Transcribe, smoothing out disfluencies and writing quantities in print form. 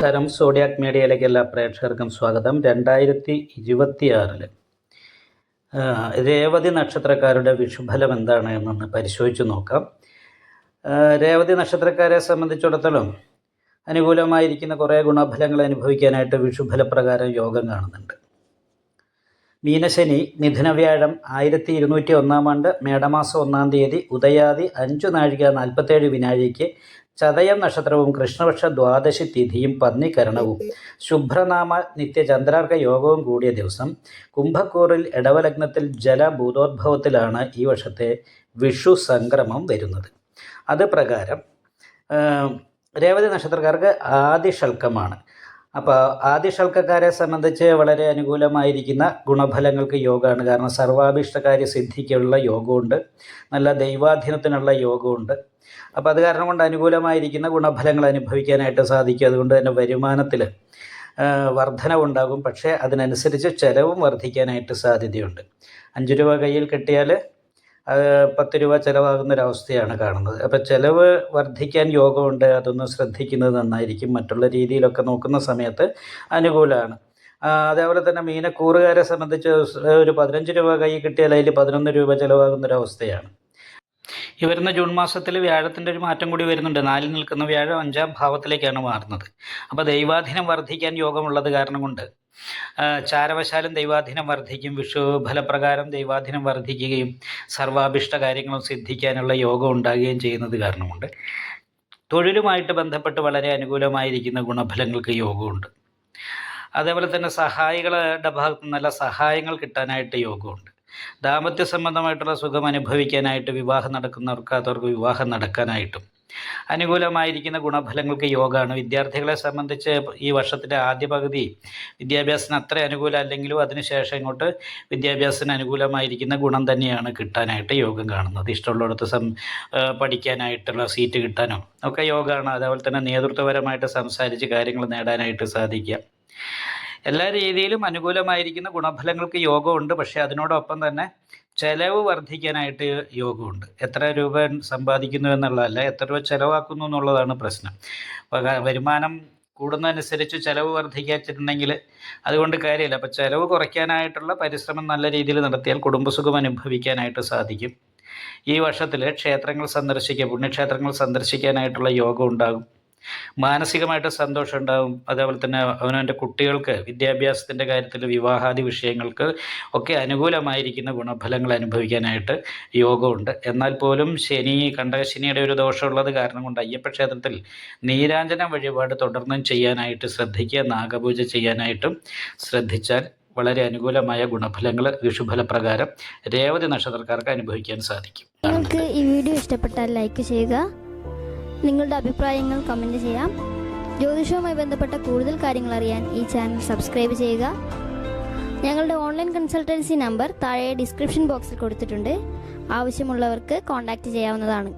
നമസ്കാരം. സോഡിയാക് മീഡിയയിലേക്ക് എല്ലാ പ്രേക്ഷകർക്കും സ്വാഗതം. 2026 രേവതി നക്ഷത്രക്കാരുടെ വിഷുഫലം എന്താണ് എന്നൊന്ന് പരിശോധിച്ച് നോക്കാം. രേവതി നക്ഷത്രക്കാരെ സംബന്ധിച്ചിടത്തോളം അനുകൂലമായിരിക്കുന്ന കുറേ ഗുണഫലങ്ങൾ അനുഭവിക്കാനായിട്ട് വിഷുഫലപ്രകാരം യോഗം കാണുന്നുണ്ട്. മീനശനി മിഥുനവ്യാഴം 1201 ആണ്ട് മേടമാസം 1 തീയതി ഉദയാദി 5:47 വിനാഴിക്ക് ചതയം നക്ഷത്രവും കൃഷ്ണപക്ഷ ദ്വാദശി തിഥിയും പന്നികരണവും ശുഭ്രനാമ നിത്യചന്ദ്രാർക്ക യോഗവും കൂടിയ ദിവസം കുംഭക്കൂറിൽ ഇടവലഗ്നത്തിൽ ജലഭൂതോദ്ഭവത്തിലാണ് ഈ വർഷത്തെ വിഷു സംക്രമം വരുന്നത്. അത് പ്രകാരം രേവതി നക്ഷത്രക്കാർക്ക് ആദിഷൽക്കമാണ്. അപ്പോൾ ആദിഷൽക്കക്കാരെ സംബന്ധിച്ച് വളരെ അനുകൂലമായിരിക്കുന്ന ഗുണഫലങ്ങൾക്ക് യോഗമാണ്. കാരണം സർവാഭീഷ്ടകാര്യ സിദ്ധിക്കുള്ള യോഗമുണ്ട്, നല്ല ദൈവാധീനത്തിനുള്ള യോഗമുണ്ട്. അപ്പോൾ അത് കാരണം കൊണ്ട് അനുകൂലമായിരിക്കുന്ന ഗുണഫലങ്ങൾ അനുഭവിക്കാനായിട്ട് സാധിക്കും. അതുകൊണ്ട് തന്നെ വരുമാനത്തിൽ വർധനവുണ്ടാകും. പക്ഷേ അതിനനുസരിച്ച് ചിലവും വർദ്ധിക്കാനായിട്ട് സാധ്യതയുണ്ട്. 5 രൂപ കയ്യിൽ കിട്ടിയാൽ 10 രൂപ ചിലവാകുന്നൊരവസ്ഥയാണ് കാണുന്നത്. അപ്പോൾ ചിലവ് വർദ്ധിക്കാൻ യോഗമുണ്ട്. അതൊന്ന് ശ്രദ്ധിക്കുന്നത് നന്നായിരിക്കും. മറ്റുള്ള രീതിയിലൊക്കെ നോക്കുന്ന സമയത്ത് അനുകൂലമാണ്. അതേപോലെ തന്നെ മീനക്കൂറുകാരെ സംബന്ധിച്ച് ഒരു 15 രൂപ കയ്യിൽ കിട്ടിയാൽ അതിൽ 11 രൂപ ചിലവാകുന്നൊരവസ്ഥയാണ്. ഈ വരുന്ന ജൂൺ മാസത്തിൽ വ്യാഴത്തിൻ്റെ ഒരു മാറ്റം കൂടി വരുന്നുണ്ട്. 4 നിൽക്കുന്ന വ്യാഴം 5-ാം ഭാവത്തിലേക്കാണ് മാറുന്നത്. അപ്പോൾ ദൈവാധീനം വർദ്ധിക്കാൻ യോഗമുള്ളത് കാരണം കൊണ്ട് ചാരവശാലും ദൈവാധീനം വർദ്ധിക്കും. വിഷു ഫലപ്രകാരം ദൈവാധീനം വർദ്ധിക്കുകയും സർവാഭിഷ്ട കാര്യങ്ങളും സിദ്ധിക്കാനുള്ള യോഗം ഉണ്ടാകുകയും ചെയ്യുന്നത് കാരണം കൊണ്ട് തൊഴിലുമായിട്ട് ബന്ധപ്പെട്ട് വളരെ അനുകൂലമായിരിക്കുന്ന ഗുണഫലങ്ങൾക്ക് യോഗമുണ്ട്. അതേപോലെ തന്നെ സഹായികളുടെ ഭാഗത്ത് നല്ല സഹായങ്ങൾ കിട്ടാനായിട്ട് യോഗമുണ്ട്. ദാമ്പത്യ സംബന്ധമായിട്ടുള്ള സുഖം അനുഭവിക്കാനായിട്ട് വിവാഹം നടക്കുന്നവർക്ക് വിവാഹം നടക്കാനായിട്ടും അനുകൂലമായിരിക്കുന്ന ഗുണഫലങ്ങൾക്ക് യോഗമാണ്. വിദ്യാർത്ഥികളെ സംബന്ധിച്ച് ഈ വർഷത്തിൻ്റെ ആദ്യ പകുതി വിദ്യാഭ്യാസത്തിന് അത്ര അനുകൂലം അല്ലെങ്കിലും അതിനുശേഷം ഇങ്ങോട്ട് വിദ്യാഭ്യാസത്തിന് അനുകൂലമായിരിക്കുന്ന ഗുണം തന്നെയാണ് കിട്ടാനായിട്ട് യോഗം കാണുന്നത്. ഇഷ്ടമുള്ളിടത്ത് പഠിക്കാനായിട്ടുള്ള സീറ്റ് കിട്ടാനോ ഒക്കെ യോഗമാണ്. അതേപോലെ തന്നെ നേതൃത്വപരമായിട്ട് സംസാരിച്ച് കാര്യങ്ങൾ നേടാനായിട്ട് സാധിക്കുക. എല്ലാ രീതിയിലും അനുകൂലമായിരിക്കുന്ന ഗുണഫലങ്ങൾക്ക് യോഗമുണ്ട്. പക്ഷേ അതിനോടൊപ്പം തന്നെ ചിലവ് വർദ്ധിക്കാനായിട്ട് യോഗമുണ്ട്. എത്ര രൂപ സമ്പാദിക്കുന്നു എന്നുള്ളതല്ല, എത്ര രൂപ ചിലവാക്കുന്നു എന്നുള്ളതാണ് പ്രശ്നം. വരുമാനം കൂടുന്നതനുസരിച്ച് ചിലവ് വർദ്ധിക്കാച്ചിട്ടുണ്ടെങ്കിൽ അതുകൊണ്ട് കാര്യമില്ല. അപ്പോൾ ചിലവ് കുറയ്ക്കാനായിട്ടുള്ള പരിശ്രമം നല്ല രീതിയിൽ നടത്തിയാൽ കുടുംബസുഖം അനുഭവിക്കാനായിട്ട് സാധിക്കും. ഈ വർഷത്തിൽ ക്ഷേത്രങ്ങൾ സന്ദർശിക്കുക, പുണ്യക്ഷേത്രങ്ങൾ സന്ദർശിക്കാനായിട്ടുള്ള യോഗം ഉണ്ടാകും. മാനസികമായിട്ട് സന്തോഷം ഉണ്ടാകും. അതേപോലെ തന്നെ അവനവൻ്റെ കുട്ടികൾക്ക് വിദ്യാഭ്യാസത്തിൻ്റെ കാര്യത്തിൽ വിവാഹാദി വിഷയങ്ങൾക്ക് ഒക്കെ അനുകൂലമായിരിക്കുന്ന ഗുണഫലങ്ങൾ അനുഭവിക്കാനായിട്ട് യോഗമുണ്ട്. എന്നാൽ പോലും കണ്ടകശനിയുടെ ഒരു ദോഷമുള്ളത് കാരണം കൊണ്ട് അയ്യപ്പ ക്ഷേത്രത്തിൽ നീരാഞ്ജന വഴിപാട് തുടർന്നും ചെയ്യാനായിട്ട് ശ്രദ്ധിക്കുക. നാഗപൂജ ചെയ്യാനായിട്ടും ശ്രദ്ധിച്ചാൽ വളരെ അനുകൂലമായ ഗുണഫലങ്ങൾ വിഷുഫലപ്രകാരം രേവതി നക്ഷത്രക്കാർക്ക് അനുഭവിക്കാൻ സാധിക്കും. നിങ്ങൾക്ക് ഈ വീഡിയോ ഇഷ്ടപ്പെട്ടാൽ ലൈക്ക് ചെയ്യുക, നിങ്ങളുടെ അഭിപ്രായങ്ങൾ കമൻറ്റ് ചെയ്യാം. ജ്യോതിഷവുമായി ബന്ധപ്പെട്ട കൂടുതൽ കാര്യങ്ങൾ അറിയാൻ ഈ ചാനൽ സബ്സ്ക്രൈബ് ചെയ്യുക. ഞങ്ങളുടെ ഓൺലൈൻ കൺസൾട്ടൻസി നമ്പർ താഴെ ഡിസ്ക്രിപ്ഷൻ ബോക്സിൽ കൊടുത്തിട്ടുണ്ട്. ആവശ്യമുള്ളവർക്ക് കോൺടാക്റ്റ് ചെയ്യാവുന്നതാണ്.